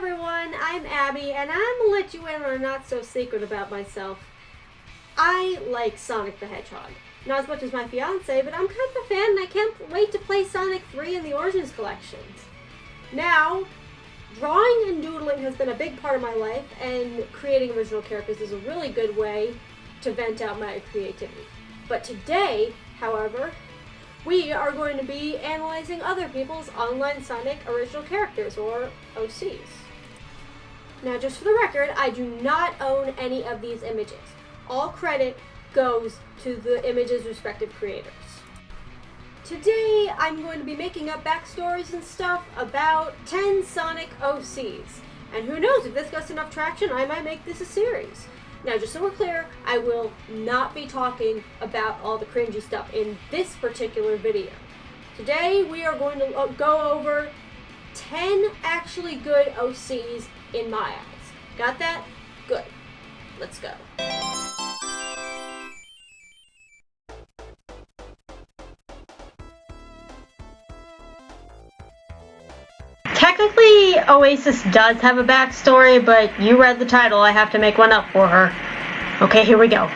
everyone, I'm Abby, and I'm gonna let you in on a not-so-secret about myself. I like Sonic the Hedgehog. Not as much as my fiancé, but I'm kind of a fan, and I can't wait to play Sonic 3 in the Origins collections. Now, drawing and doodling has been a big part of my life, and creating original characters is a really good way to vent out my creativity. But today, however, we are going to be analyzing other people's online Sonic original characters, or OCs. Now, just for the record, I do not own any of these images. All credit goes to the images' respective creators. Today, I'm going to be making up backstories and stuff about 10 Sonic OCs. And who knows, if this gets enough traction, I might make this a series. Now, just so we're clear, I will not be talking about all the cringy stuff in this particular video. Today, we are going to go over 10 actually good OCs in my eyes. Got that? Good. Let's go. Technically, Oasis does have a backstory, but you read the title, I have to make one up for her. Okay, here we go.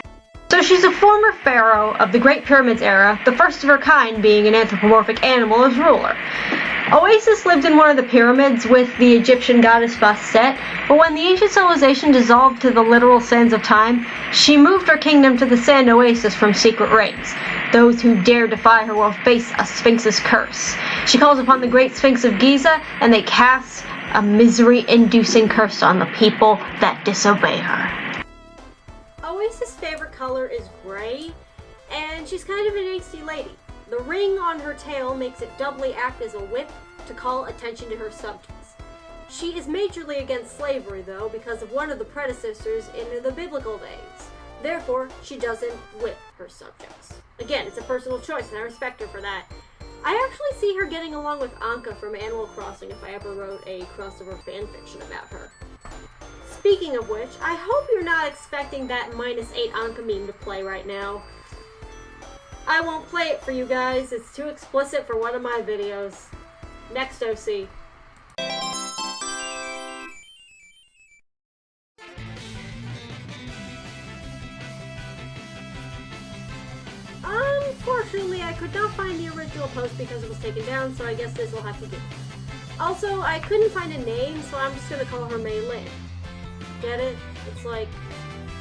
So she's a former pharaoh of the Great Pyramids era, the first of her kind being an anthropomorphic animal as ruler. Oasis lived in one of the pyramids with the Egyptian goddess Bastet, but when the ancient civilization dissolved to the literal sands of time, she moved her kingdom to the Sand Oasis from secret raids. Those who dare defy her will face a Sphinx's curse. She calls upon the Great Sphinx of Giza, and they cast a misery-inducing curse on the people that disobey her. Oasis' favorite color is gray, and she's kind of an angsty lady. The ring on her tail makes it doubly act as a whip to call attention to her subjects. She is majorly against slavery, though, because of one of the predecessors in the biblical days. Therefore, she doesn't whip her subjects. Again, it's a personal choice, and I respect her for that. I actually see her getting along with Anka from Animal Crossing if I ever wrote a crossover fanfiction about her. Speaking of which, I hope you're not expecting that -8 Anka meme to play right now. I won't play it for you guys, it's too explicit for one of my videos. Next OC. Unfortunately, I could not find the original post because it was taken down, so I guess this will have to do. Also, I couldn't find a name, so I'm just gonna call her Mei Lin. Get it? It's like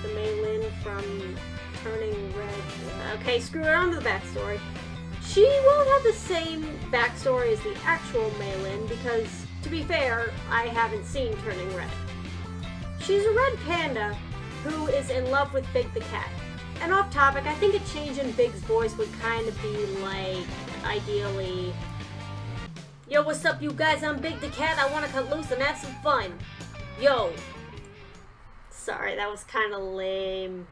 the Mei Lin from Turning Red. Okay, screw it, on to the backstory. She won't have the same backstory as the actual Mei Lin because, to be fair, I haven't seen Turning Red. She's a red panda who is in love with Big the cat. And off topic, I think a change in Big's voice would kind of be like, ideally, "Yo, what's up, you guys? I'm Big the cat. I want to cut loose and have some fun. Yo." Sorry, that was kind of lame.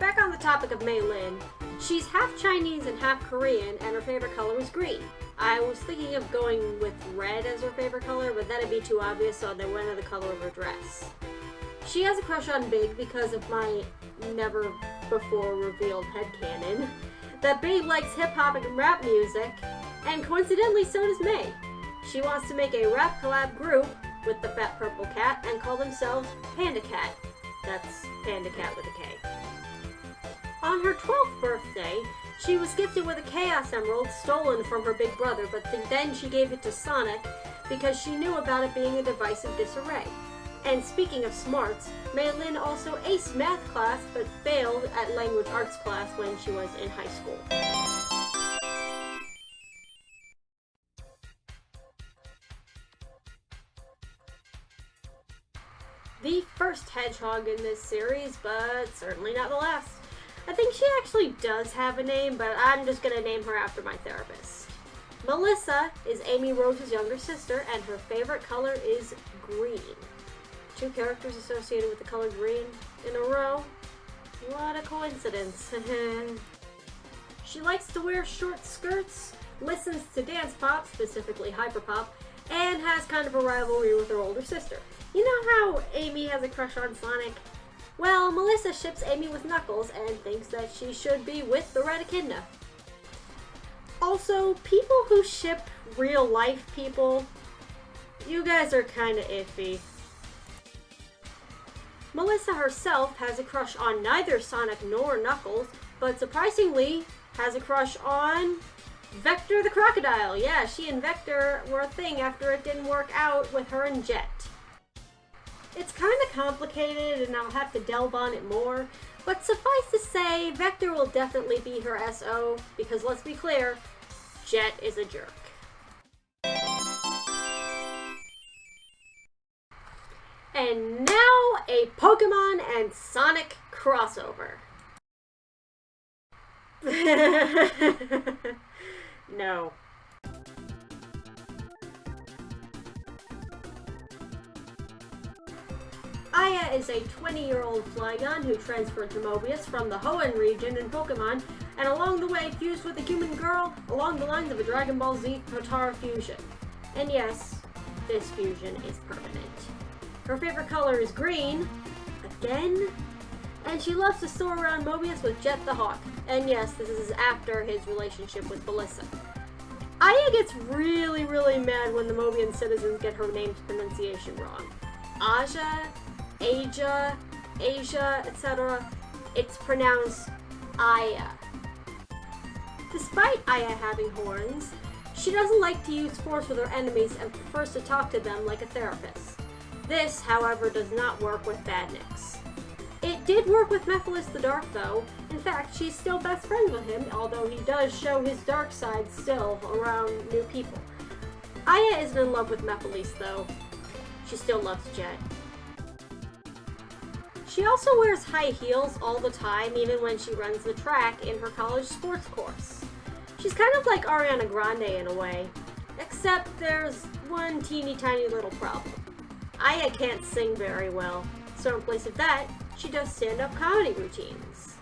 Back on the topic of Mei Lin, she's half Chinese and half Korean, and her favorite color is green. I was thinking of going with red as her favorite color, but that'd be too obvious, so they went with the color of her dress. She has a crush on Big because of my never-before-revealed headcanon that Big likes hip-hop and rap music, and coincidentally so does Mei. She wants to make a rap collab group with the fat purple cat and call themselves Panda Cat. That's Panda Cat with a K. On her 12th birthday, she was gifted with a Chaos Emerald stolen from her big brother, but then she gave it to Sonic because she knew about it being a device of disarray. And speaking of smarts, Mei Lin also aced math class but failed at language arts class when she was in high school. The first hedgehog in this series, but certainly not the last. I think she actually does have a name, but I'm just gonna name her after my therapist. Melissa is Amy Rose's younger sister, and her favorite color is green. 2 characters associated with the color green in a row. What a coincidence. She likes to wear short skirts, listens to dance pop, specifically hyperpop, and has kind of a rivalry with her older sister. You know how Amy has a crush on Sonic? Well, Melissa ships Amy with Knuckles and thinks that she should be with the Red Echidna. Also, people who ship real-life people You guys are kinda iffy. Melissa herself has a crush on neither Sonic nor Knuckles, but surprisingly has a crush on Vector the Crocodile. Yeah, she and Vector were a thing after it didn't work out with her and Jet. It's kind of complicated and I'll have to delve on it more, but suffice to say, Vector will definitely be her SO, because let's be clear, Jet is a jerk. And now, a Pokemon and Sonic crossover. No. Aya is a 20-year-old Flygon who transferred to Mobius from the Hoenn region in Pokemon, and along the way fused with a human girl along the lines of a Dragon Ball Z Potara fusion. And yes, this fusion is permanent. Her favorite color is green, again, and she loves to soar around Mobius with Jet the Hawk. And yes, this is after his relationship with Melissa. Aya gets really mad when the Mobian citizens get her name's pronunciation wrong. Aja, Asia, etc. It's pronounced Aya. Despite Aya having horns, she doesn't like to use force with her enemies and prefers to talk to them like a therapist. This, however, does not work with Badniks. It did work with Mephiles the Dark, though. In fact, she's still best friends with him, although he does show his dark side still around new people. Aya isn't in love with Mephiles, though. She still loves Jet. She also wears high heels all the time, even when she runs the track in her college sports course. She's kind of like Ariana Grande in a way, except there's one teeny tiny little problem. Aya can't sing very well, so in place of that, she does stand-up comedy routines.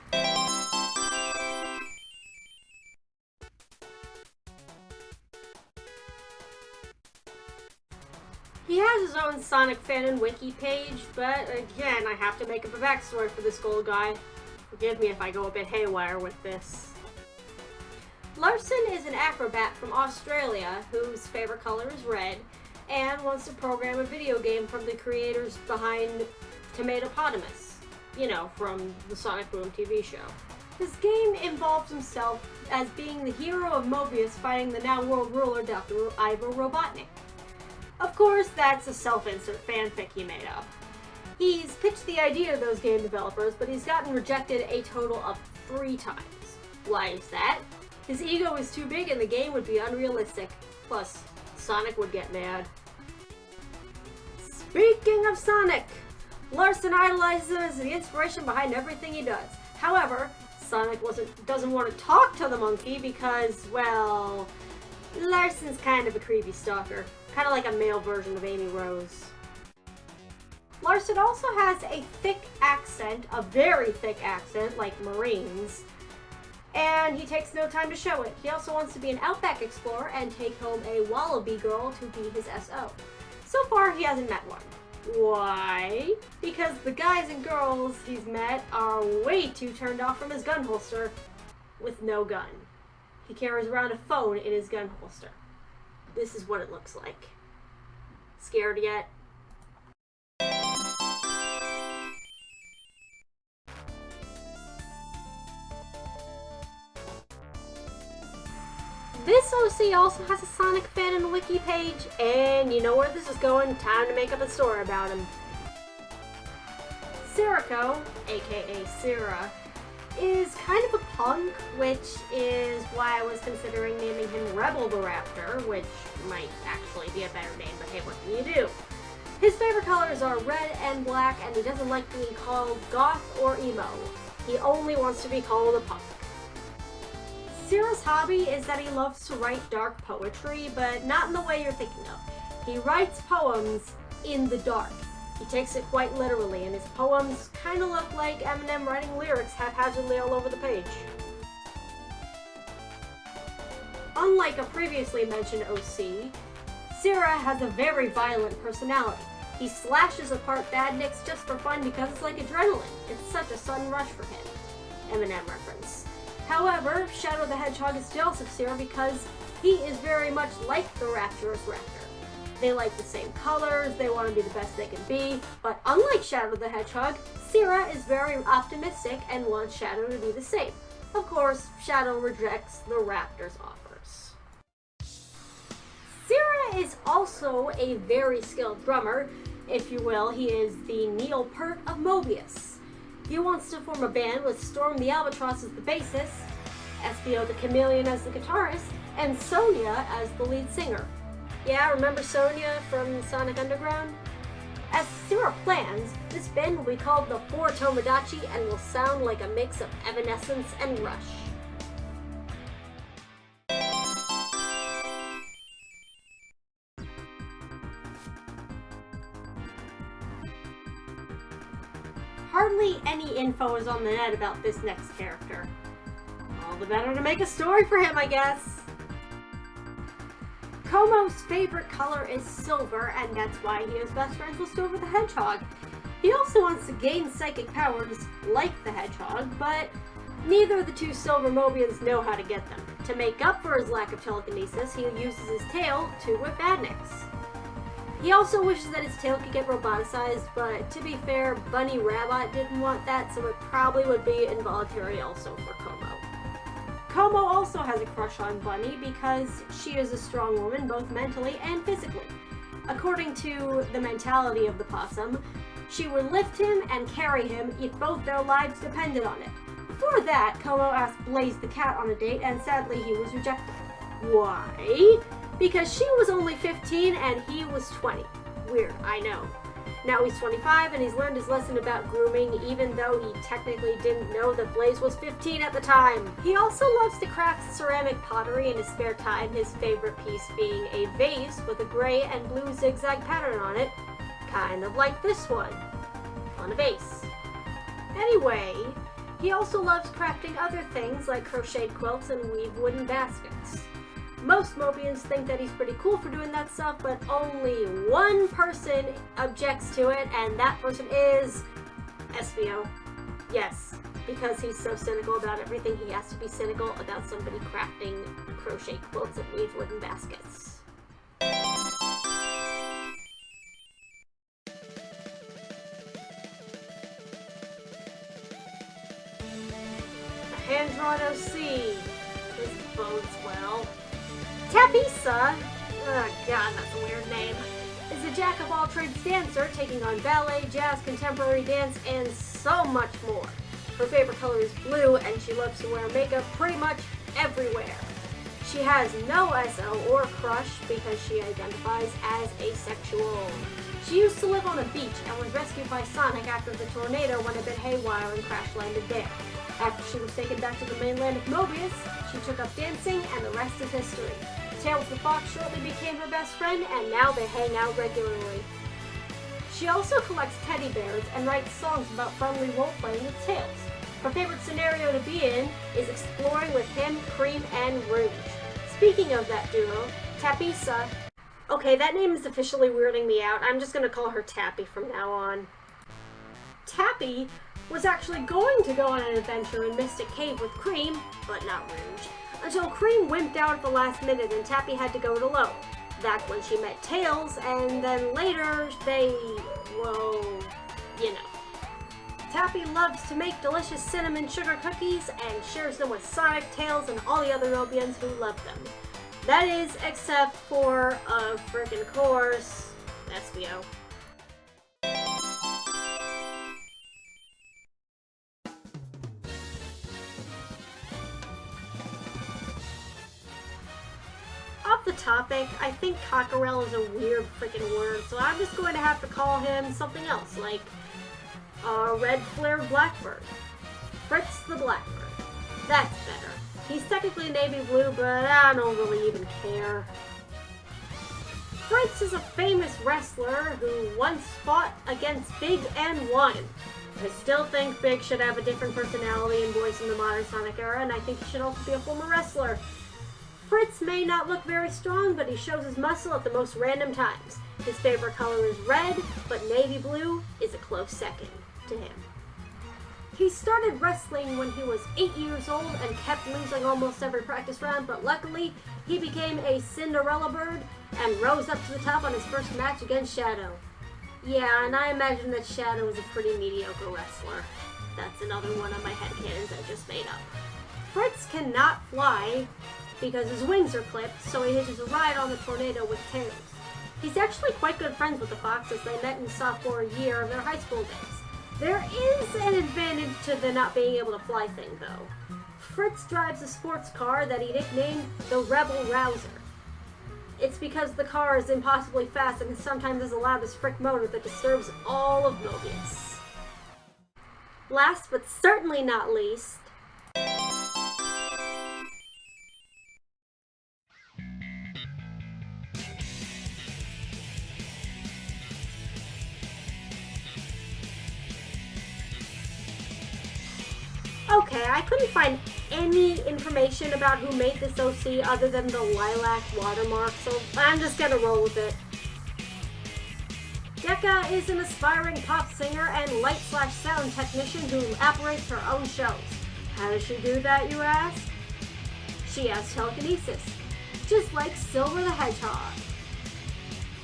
He has his own Sonic fan and wiki page, but again, I have to make up a backstory for this gold guy. Forgive me if I go a bit haywire with this. Larson is an acrobat from Australia whose favorite color is red and wants to program a video game from the creators behind Tomatopotamus, you know, from the Sonic Boom TV show. His game involves himself as being the hero of Mobius fighting the now world ruler Dr. Ivo Robotnik. Of course, that's a self-insert fanfic he made up. He's pitched the idea to those game developers, but he's gotten rejected a total of 3 times. Why is that? His ego is too big and the game would be unrealistic. Plus, Sonic would get mad. Speaking of Sonic, Larson idolizes him as the inspiration behind everything he does. However, Sonic doesn't want to talk to the monkey because, well, Larson's kind of a creepy stalker. Kind of like a male version of Amy Rose. Larson also has a thick accent, a very thick accent, like Marines, and he takes no time to show it. He also wants to be an Outback explorer and take home a Wallaby girl to be his SO. So far, he hasn't met one. Why? Because the guys and girls he's met are way too turned off from his gun holster with no gun. He carries around a phone in his gun holster. This is what it looks like. Scared yet? This OC also has a Sonic fan and wiki page, and you know where this is going, time to make up a story about him. Cerako, aka Sira, is kind of a punk, which is why I was considering naming him Rebel the Raptor, which might actually be a better name, but hey, what can you do? His favorite colors are red and black, and he doesn't like being called goth or emo. He only wants to be called a punk. Sira's hobby is that he loves to write dark poetry, but not in the way you're thinking of. He writes poems in the dark. He takes it quite literally, and his poems kind of look like Eminem writing lyrics haphazardly all over the page. Unlike a previously mentioned OC, Sira has a very violent personality. He slashes apart badniks just for fun because it's like adrenaline. It's such a sudden rush for him. Eminem reference. However, Shadow the Hedgehog is jealous of Sira because he is very much like the Rapturous Raptor. They like the same colors, they want to be the best they can be, but unlike Shadow the Hedgehog, Sierra is very optimistic and wants Shadow to do the same. Of course, Shadow rejects the Raptor's offers. Sierra is also a very skilled drummer, if you will. He is the Neil Peart of Mobius. He wants to form a band with Storm the Albatross as the bassist, Espio the Chameleon as the guitarist, and Sonia as the lead singer. Yeah, remember Sonia from Sonic Underground? As Sierra plans, this band will be called the Four Tomodachi and will sound like a mix of Evanescence and Rush. Hardly any info is on the net about this next character. All the better to make a story for him, I guess. Komo's favorite color is silver, and that's why he is best friends with Silver the Hedgehog. He also wants to gain psychic powers like the Hedgehog, but neither of the two Silver Mobians know how to get them. To make up for his lack of telekinesis, he uses his tail to whip badniks. He also wishes that his tail could get roboticized, but to be fair, Bunny Rabbit didn't want that, so it probably would be involuntary also for Como. Como also has a crush on Bunny because she is a strong woman both mentally and physically. According to the mentality of the possum, she would lift him and carry him if both their lives depended on it. Before that, Como asked Blaze the cat on a date, and sadly he was rejected. Why? Because she was only 15 and he was 20. Weird, I know. Now he's 25 and he's learned his lesson about grooming, even though he technically didn't know that Blaze was 15 at the time. He also loves to craft ceramic pottery in his spare time, his favorite piece being a vase with a gray and blue zigzag pattern on it, kind of like this one, on a vase. Anyway, he also loves crafting other things like crocheted quilts and weave wooden baskets. Most Mobians think that he's pretty cool for doing that stuff, but only one person objects to it, and that person is Espio. Yes, because he's so cynical about everything, he has to be cynical about somebody crafting crochet quilts and weave wooden baskets. A hand-drawn OC. This bodes well. Tapissa, oh god, that's a weird name, is a jack-of-all-trades dancer taking on ballet, jazz, contemporary dance, and so much more. Her favorite color is blue, and she loves to wear makeup pretty much everywhere. She has no SO or crush because she identifies as asexual. She used to live on a beach and was rescued by Sonic after the tornado went a bit haywire and crash-landed there. After she was taken back to the mainland of Mobius, she took up dancing, and the rest is history. Tails the Fox shortly became her best friend, and now they hang out regularly. She also collects teddy bears and writes songs about friendly role-playing with Tails. Her favorite scenario to be in is exploring with him, Cream, and Rouge. Speaking of that duo, Tapissa... Okay, that name is officially weirding me out. I'm just gonna call her Tappy from now on. Tappy was actually going to go on an adventure in Mystic Cave with Cream, but not Rouge, until Cream wimped out at the last minute and Tappy had to go it alone. That's when she met Tails, and then later they, well, you know. Tappy loves to make delicious cinnamon sugar cookies and shares them with Sonic, Tails, and all the other Mobians who love them. That is, except for, of frickin' course, Espio. Off the topic, I think cockerel is a weird freaking word, so I'm just going to have to call him something else, like a red-flared blackbird. Fritz the Blackbird. That's better. He's technically navy blue, but I don't really even care. Fritz is a famous wrestler who once fought against Big and won. I still think Big should have a different personality and voice in the modern Sonic era, and I think he should also be a former wrestler. Fritz may not look very strong, but he shows his muscle at the most random times. His favorite color is red, but navy blue is a close second to him. He started wrestling when he was 8 years old and kept losing almost every practice round, but luckily he became a Cinderella bird and rose up to the top on his first match against Shadow. Yeah, and I imagine that Shadow is a pretty mediocre wrestler. That's another one of my headcanons I just made up. Fritz cannot fly because his wings are clipped, so he hitches a ride on the tornado with Tails. He's actually quite good friends with the Fox as they met in sophomore year of their high school days. There is an advantage to the not being able to fly thing, though. Fritz drives a sports car that he nicknamed the Rebel Rouser. It's because the car is impossibly fast and sometimes has a loud as frick motor that disturbs all of Mobius. Last but certainly not least, okay, I couldn't find any information about who made this OC other than the lilac watermark, so I'm just gonna roll with it. Deco is an aspiring pop singer and light/sound technician who operates her own shows. How does she do that, you ask? She has telekinesis, just like Silver the Hedgehog.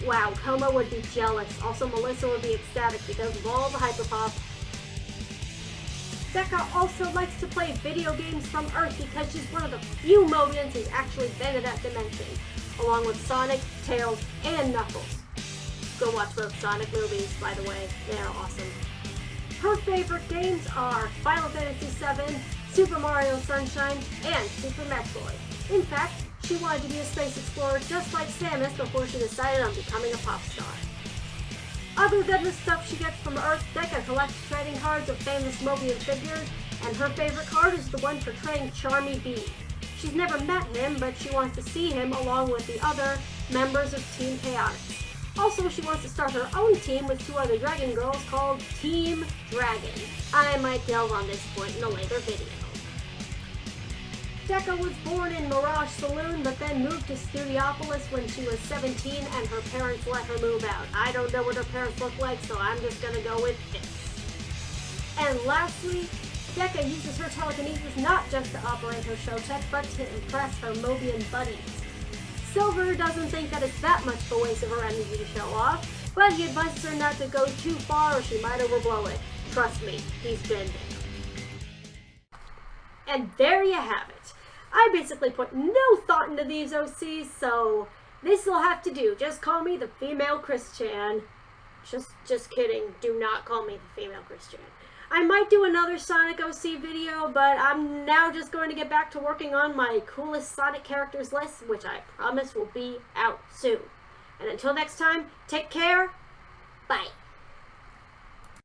Wow, Como would be jealous. Also, Melissa would be ecstatic because of all the hyperpop. Deco also likes to play video games from Earth because she's one of the few Mobians who's actually been to that dimension, along with Sonic, Tails, and Knuckles. Go watch both Sonic movies, by the way. They're awesome. Her favorite games are Final Fantasy VII, Super Mario Sunshine, and Super Metroid. In fact, she wanted to be a space explorer just like Samus before she decided on becoming a pop star. Other than the stuff she gets from Earth, Deco collects trading cards of famous Mobian figures, and her favorite card is the one portraying Charmy B. She's never met him, but she wants to see him along with the other members of Team Chaotic. Also, she wants to start her own team with 2 other Dragon Girls called Team Dragon. I might delve on this point in a later video. Deco was born in Mirage Saloon, but then moved to Studiopolis when she was 17 and her parents let her move out. I don't know what her parents look like, so I'm just gonna go with this. And lastly, Deco uses her telekinesis not just to operate her show tech, but to impress her Mobian buddies. Silver doesn't think that it's that much of a waste of her energy to show off, but he advises her not to go too far or she might overblow it. Trust me, he's been there. And there you have it. I basically put no thought into these OCs, so this'll have to do. Just call me the female Chris-chan. Just kidding. Do not call me the female Chris-chan. I might do another Sonic OC video, but I'm now just going to get back to working on my coolest Sonic characters list, which I promise will be out soon. And until next time, take care,